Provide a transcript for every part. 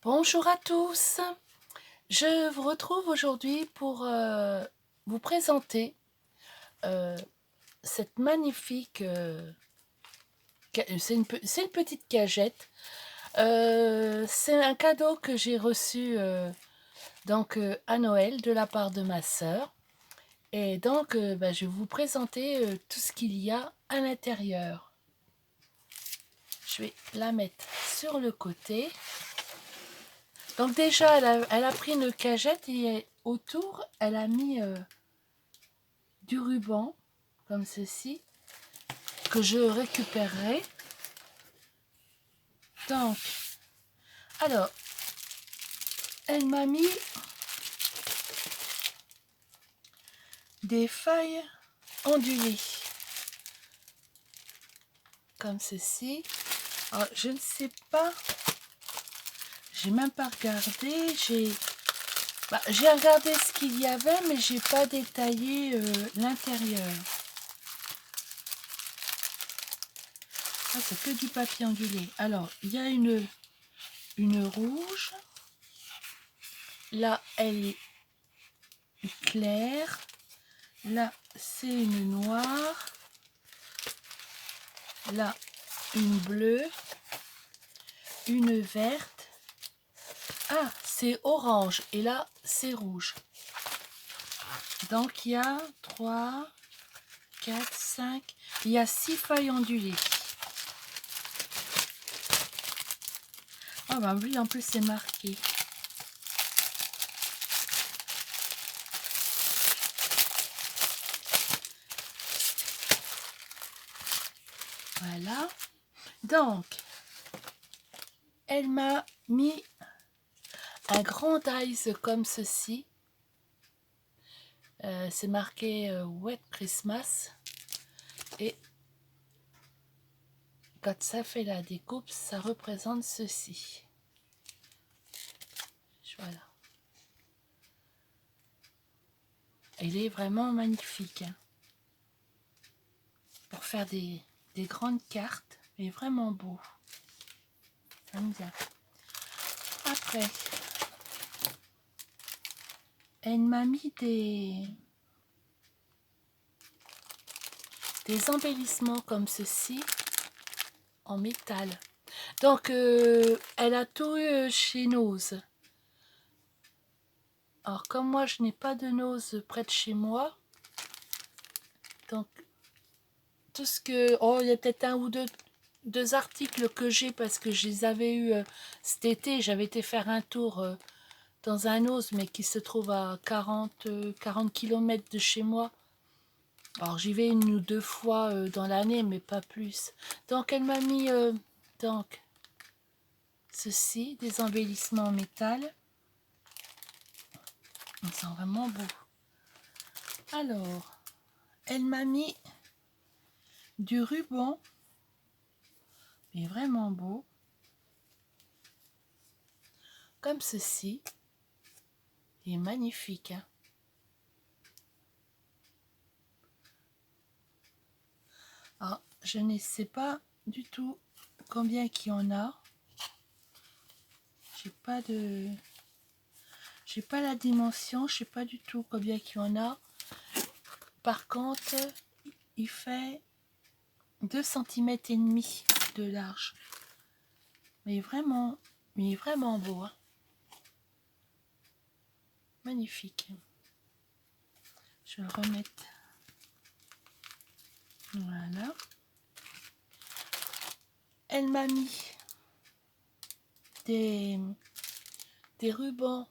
Bonjour à tous, je vous retrouve aujourd'hui pour vous présenter euh, cette magnifique, c'est une petite cagette. C'est un cadeau que j'ai reçu à Noël de la part de ma sœur. Et donc je vais vous présenter tout ce qu'il y a à l'intérieur. Je vais la mettre sur le côté. Donc déjà, elle a pris une cagette et autour, elle a mis du ruban, comme ceci, que je récupérerai. Donc, alors, elle m'a mis des feuilles ondulées, comme ceci. Alors, je ne sais pas, j'ai même pas regardé, j'ai regardé ce qu'il y avait, mais j'ai pas détaillé l'intérieur. Ah, c'est que du papier ondulé. Alors, il y a une rouge. Là, elle est claire. Là, c'est une noire. Là, une bleue. Une verte. Ah, c'est orange. Et là, c'est rouge. Donc, il y a 3, 4, 5. Il y a 6 feuilles ondulées. Ah, bah oui, en plus, c'est marqué. Voilà. Donc, elle m'a mis un grand dice comme ceci. C'est marqué Wet Christmas. Et quand ça fait la découpe, ça représente ceci. Voilà. Il est vraiment magnifique. Hein. Pour faire des grandes cartes. Il est vraiment beau. J'aime bien. Après, elle m'a mis des embellissements comme ceci en métal. Donc, elle a tout eu chez Nose. Alors, comme moi, je n'ai pas de Nose près de chez moi, donc, tout ce que... Oh, il y a peut-être un ou deux articles que j'ai parce que je les avais eus cet été. J'avais été faire un tour dans un Nose, mais qui se trouve à 40 km de chez moi. Alors, j'y vais 1 ou 2 fois dans l'année, mais pas plus. Donc, elle m'a mis donc, ceci, des embellissements en métal. Ils sont vraiment beaux. Alors, elle m'a mis du ruban, mais vraiment beau, comme ceci. Il est magnifique. Hein. Alors, je ne sais pas du tout combien qu'il y en a. J'ai pas la dimension, je sais pas du tout combien qu'il y en a. Par contre, il fait 2,5 cm de large. Mais vraiment beau. Hein. Magnifique. Je vais le remettre. Voilà. Elle m'a mis des rubans.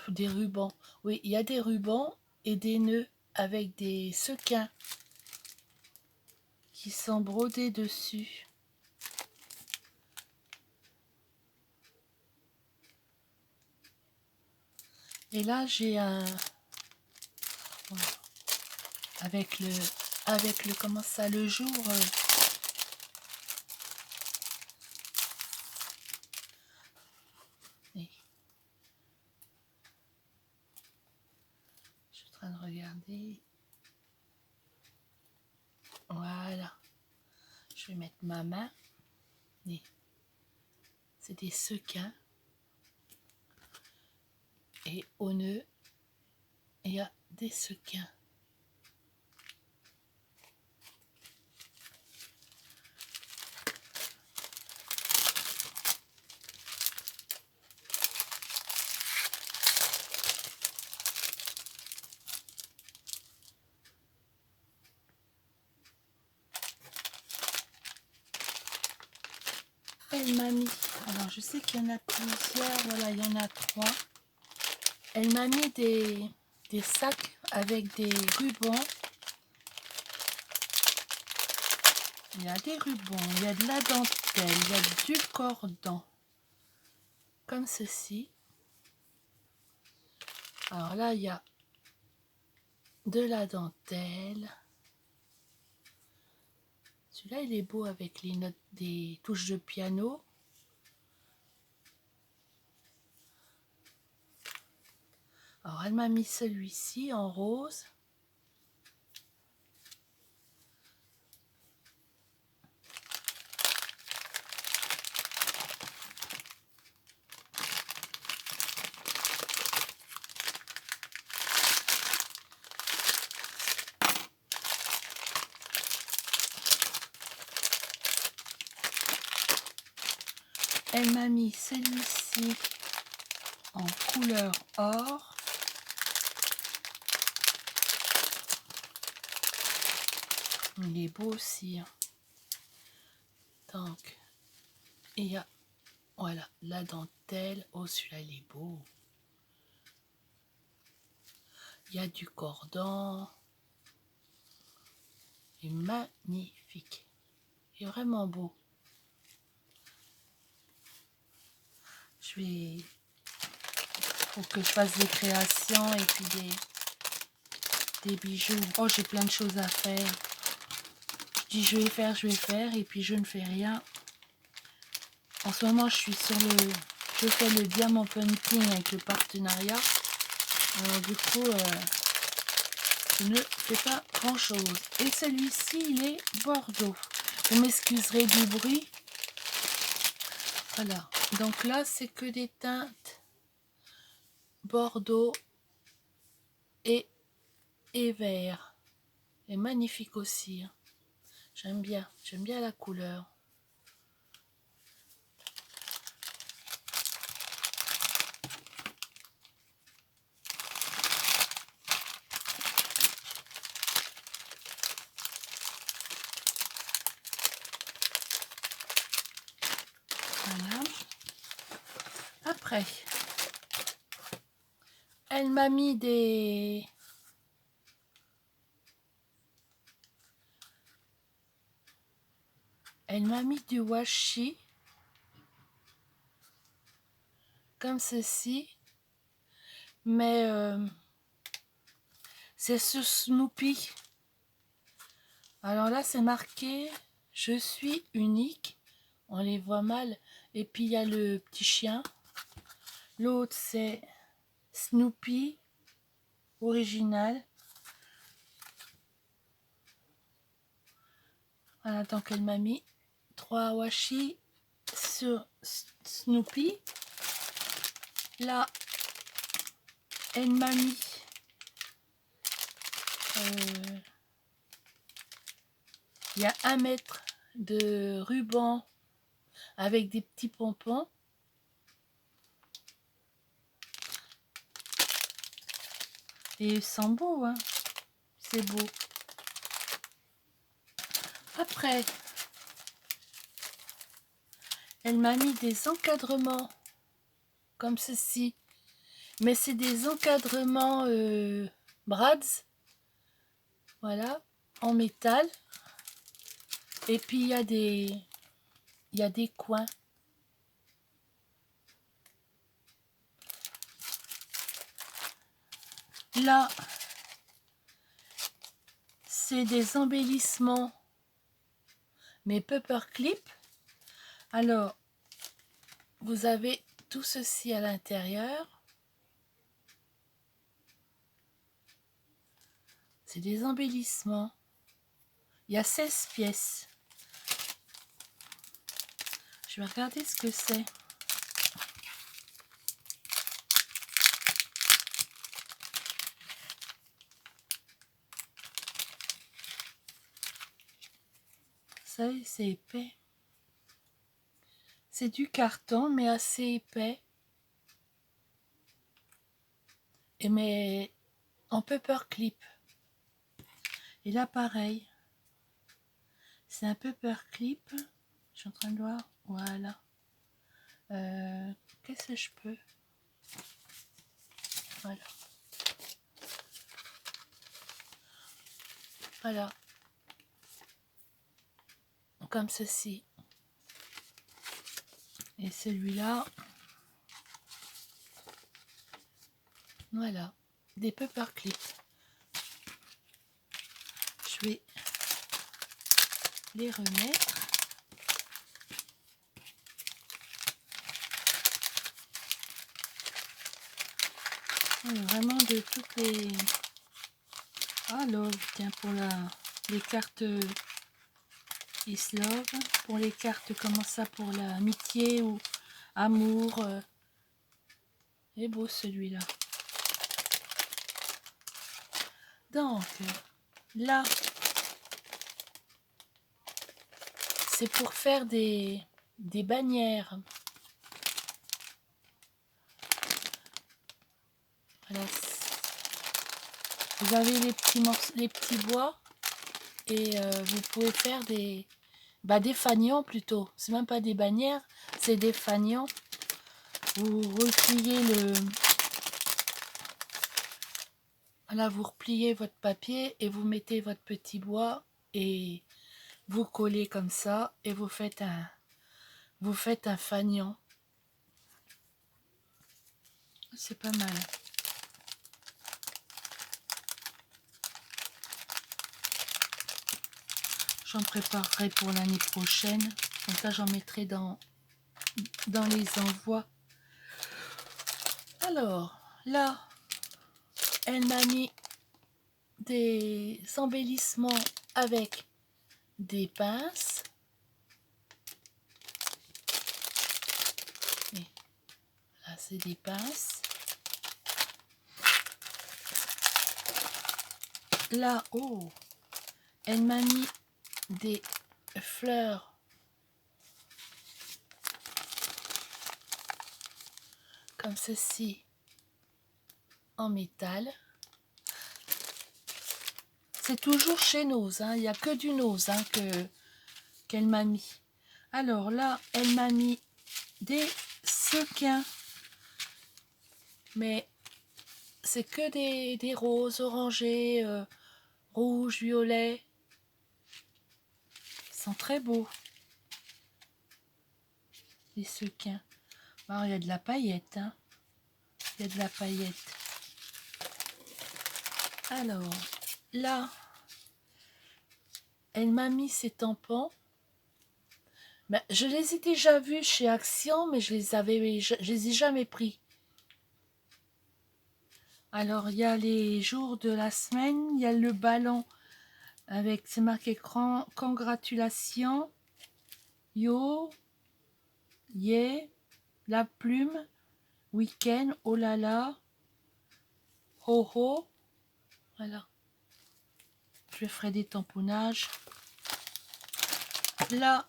Des rubans. Oui, il y a des rubans et des nœuds avec des sequins qui sont brodés dessus. Et là, j'ai un... Voilà. Avec le comment ça, le jour... Je suis en train de regarder. Voilà. Je vais mettre ma main. C'est des sequins. Et au nœud, il y a des sequins. Elle m'a mis, alors je sais qu'il y en a plusieurs, voilà, il y en a 3. Elle m'a mis des sacs avec des rubans. Il y a des rubans, il y a de la dentelle, il y a du cordon, comme ceci. Alors là, il y a de la dentelle. Celui-là, il est beau avec les notes des touches de piano. Alors, elle m'a mis celui-ci en rose. Elle m'a mis celui-ci en couleur or. Il est beau aussi. Donc, il y a, voilà, la dentelle. Oh, celui-là, il est beau. Il y a du cordon. Il est magnifique. Il est vraiment beau. Je vais... Faut que je fasse des créations et puis des bijoux. Oh, j'ai plein de choses à faire. Je dis je vais faire et puis je ne fais rien. En ce moment, je suis sur je fais le diamant painting avec le partenariat. Alors du coup, je ne fais pas grand chose. Et celui-ci, il est bordeaux. Vous m'excuserez du bruit. Voilà. Donc là, c'est que des teintes bordeaux et vert. Et magnifique aussi. Hein. J'aime bien la couleur. Voilà. Après, elle m'a mis du washi comme ceci, mais c'est sur Snoopy. Alors là, c'est marqué « Je suis unique ». On les voit mal. Et puis, il y a le petit chien. L'autre, c'est Snoopy, original. Voilà, donc elle m'a mis 3 washi sur Snoopy. Là, elle m'a mis il y a 1 mètre de ruban avec des petits pompons. Et ils sont beaux, hein. C'est beau. Après, elle m'a mis des encadrements comme ceci. Mais c'est des encadrements brads. Voilà, en métal. Et puis il y a des coins. Là, c'est des embellissements, mais paperclip. Alors, vous avez tout ceci à l'intérieur. C'est des embellissements. Il y a 16 pièces. Je vais regarder ce que c'est. savez, c'est épais. C'est du carton, mais assez épais. Et mais en paperclip. Et là, pareil. C'est un paperclip. Je suis en train de voir. Voilà. Qu'est-ce que je peux? Voilà. Voilà. Comme ceci. Et celui-là. Voilà. Des paperclips. Je vais les remettre. Vraiment de toutes les... Ah, love, tiens, pour les cartes is love, pour les cartes, comment ça, pour l'amitié ou amour. Il est beau celui-là. Donc, là, c'est pour faire des bannières. Voilà. Vous avez les petits bois et vous pouvez faire des fanions plutôt. C'est même pas des bannières, c'est des fanions. Vous repliez voilà, vous repliez votre papier et vous mettez votre petit bois et vous collez comme ça et vous faites un fanion. C'est pas mal. J'en préparerai pour l'année prochaine. Comme ça, j'en mettrai dans les envois. Alors, là, elle m'a mis des embellissements avec des pinces. Et là, c'est des pinces. Là, oh, elle m'a mis des fleurs comme ceci en métal. C'est toujours chez Nose, hein. Il n'y a que du Nose hein, qu'elle m'a mis. Alors là, elle m'a mis des sequins, mais c'est que des roses orangés, rouges, violets. Ils sont très beaux, les sequins. Alors, il y a de la paillette, hein. Il y a de la paillette. Alors, là, elle m'a mis ces tampons. Ben, je les ai déjà vus chez Action, mais je les ai jamais pris. Alors, il y a les jours de la semaine, il y a le ballon avec, c'est marqué congratulations, yo, yeah, la plume, week-end, oh là là, ho ho. Voilà. Je ferai des tamponnages. Là,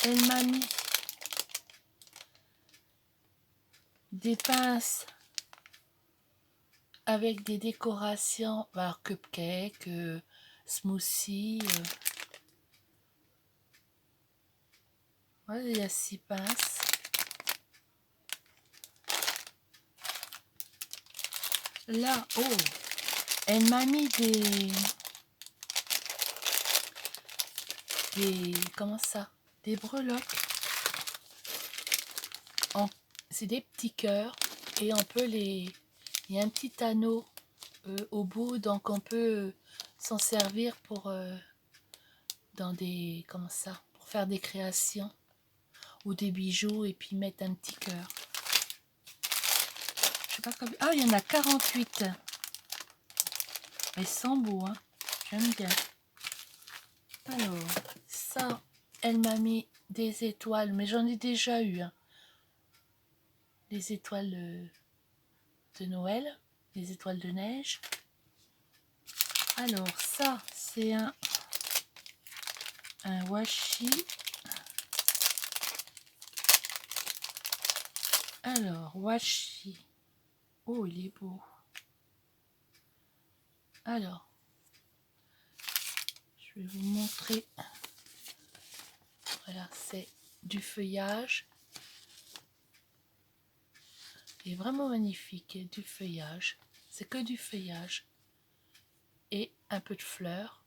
elle m'a mis des pinces avec des décorations, alors cupcake, smoothie. Voilà, il y a 6 pinces. Là, oh, elle m'a mis comment ça, des breloques. C'est des petits cœurs et on peut il y a un petit anneau au bout, donc on peut s'en servir pour dans des, comment ça, pour faire des créations ou des bijoux et puis mettre un petit cœur. Je sais pas combien. Ah, il y en a 48. Elles sont beaux, hein. J'aime bien. Alors, ça, elle m'a mis des étoiles, mais j'en ai déjà eu, hein. Des étoiles de Noël, des étoiles de neige. Alors, ça, c'est un un washi. Alors, washi. Oh, il est beau. Alors, je vais vous montrer. Voilà, c'est du feuillage. Il est vraiment magnifique, du feuillage. C'est que du feuillage. Et un peu de fleurs.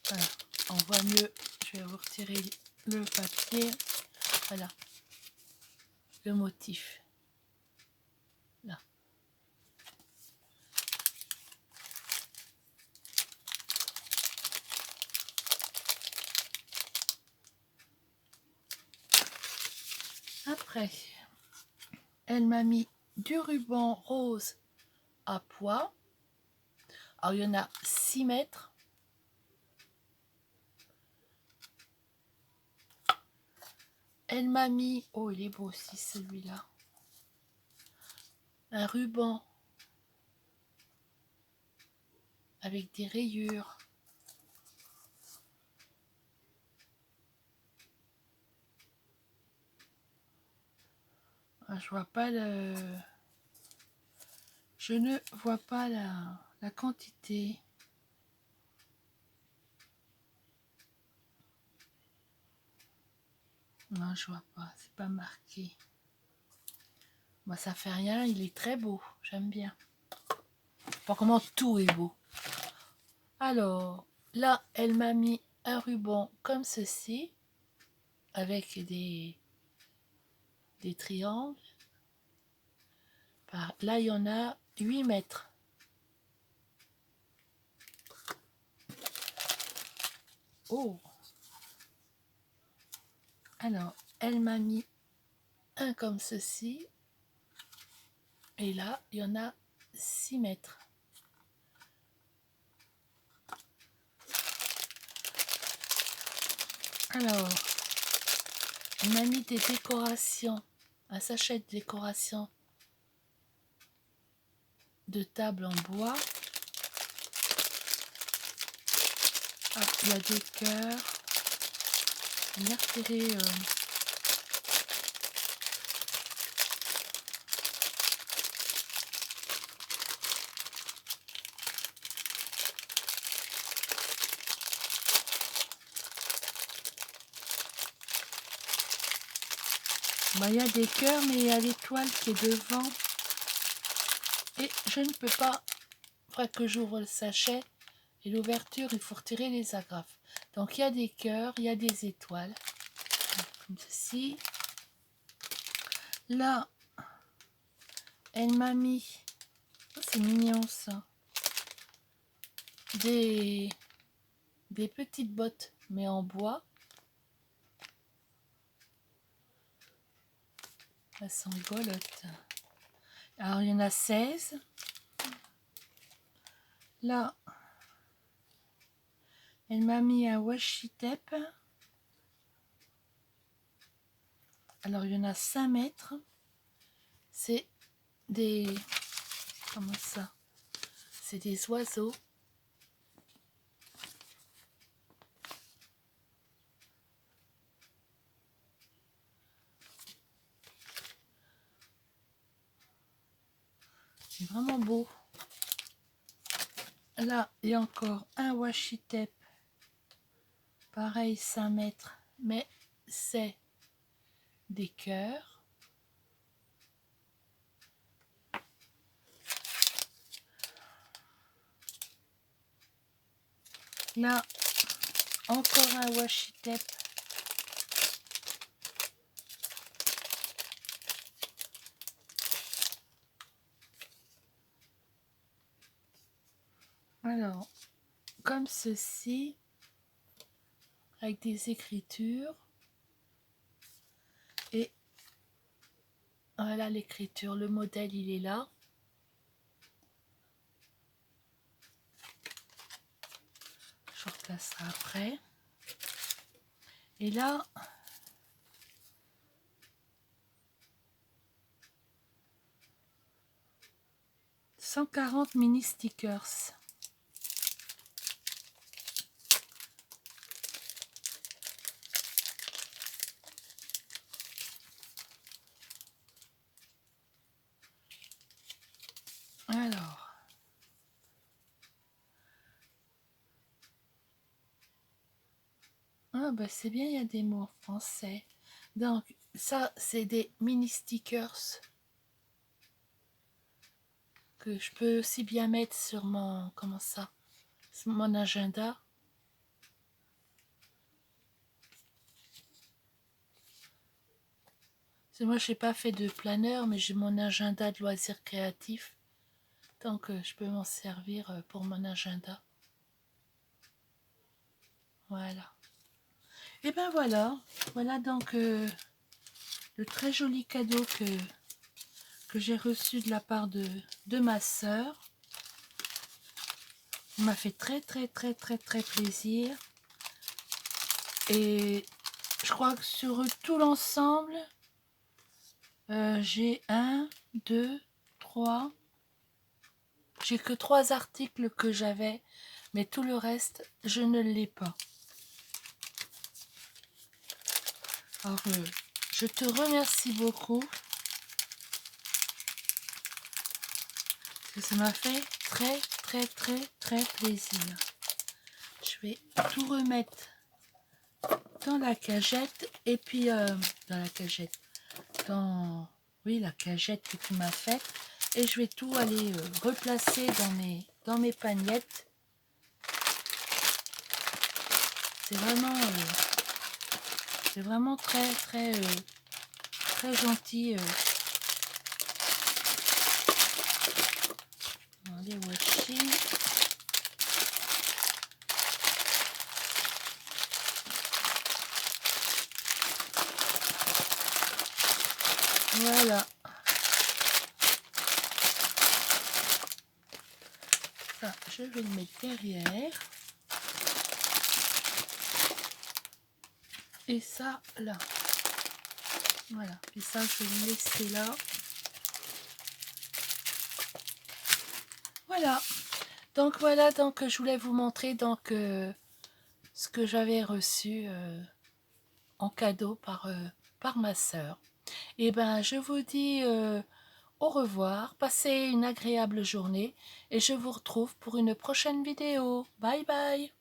Voilà, on voit mieux. Je vais vous retirer le papier. Voilà, le motif. Là. Après, elle m'a mis du ruban rose à pois. Alors, il y en a 6 mètres. Elle m'a mis, oh il est beau aussi celui-là, un ruban avec des rayures. Ah, je vois pas le... Je ne vois pas la quantité. Non, je vois pas, c'est pas marqué. Moi, ça fait rien, il est très beau, j'aime bien. Pas comment tout est beau. Alors, là, elle m'a mis un ruban comme ceci, avec des triangles. Là, il y en a 8 mètres. Oh! Alors, elle m'a mis un comme ceci. Et là, il y en a 6 mètres. Alors, elle m'a mis des décorations, un sachet de décoration de table en bois. Ah, il y a des cœurs. Je vais retirer. Bah, il y a des cœurs, mais il y a l'étoile qui est devant. Et je ne peux pas. Il faudra que j'ouvre le sachet. Et l'ouverture, il faut retirer les agrafes. Donc, il y a des cœurs, il y a des étoiles. Comme ceci. Là, elle m'a mis, oh, c'est mignon ça, des petites bottes, mais en bois. Elles sont rigolotes. Alors, il y en a 16. Là, elle m'a mis un washi tape. Alors, il y en a 5 mètres. C'est des... Comment ça? C'est des oiseaux. C'est vraiment beau. Là, il y a encore un washi tape. Pareil, 5 mètres. Mais c'est des cœurs. Là, encore un washi tape. Alors, comme ceci, avec des écritures. Et voilà l'écriture, le modèle, il est là. Je replacerai après. Et là, 140 mini stickers. Alors, ah bah c'est bien, il y a des mots en français. Donc, ça, c'est des mini stickers que je peux aussi bien mettre sur mon, comment ça, sur mon agenda. Parce que moi, je n'ai pas fait de planeur, mais j'ai mon agenda de loisirs créatifs. Donc, je peux m'en servir pour mon agenda. Voilà. Et ben voilà. Voilà donc le très joli cadeau que j'ai reçu de la part de ma sœur. Il m'a fait très plaisir. Et je crois que sur tout l'ensemble, j'ai 1, 2, 3. J'ai que 3 articles que j'avais, mais tout le reste, je ne l'ai pas. Alors, je te remercie beaucoup. Parce que ça m'a fait très plaisir. Je vais tout remettre dans la cagette. Et puis, dans la cagette. Oui, la cagette que tu m'as faite. Et je vais tout aller replacer dans mes pagnettes. C'est vraiment très gentil. Les washi. Voilà. Ça, je vais le mettre derrière. Et ça, là. Voilà. Et ça, je vais le laisser là. Voilà. Donc, voilà. Donc, je voulais vous montrer donc ce que j'avais reçu en cadeau par ma sœur. Et ben, je vous dis au revoir. Passez une agréable journée. Et je vous retrouve pour une prochaine vidéo. Bye bye.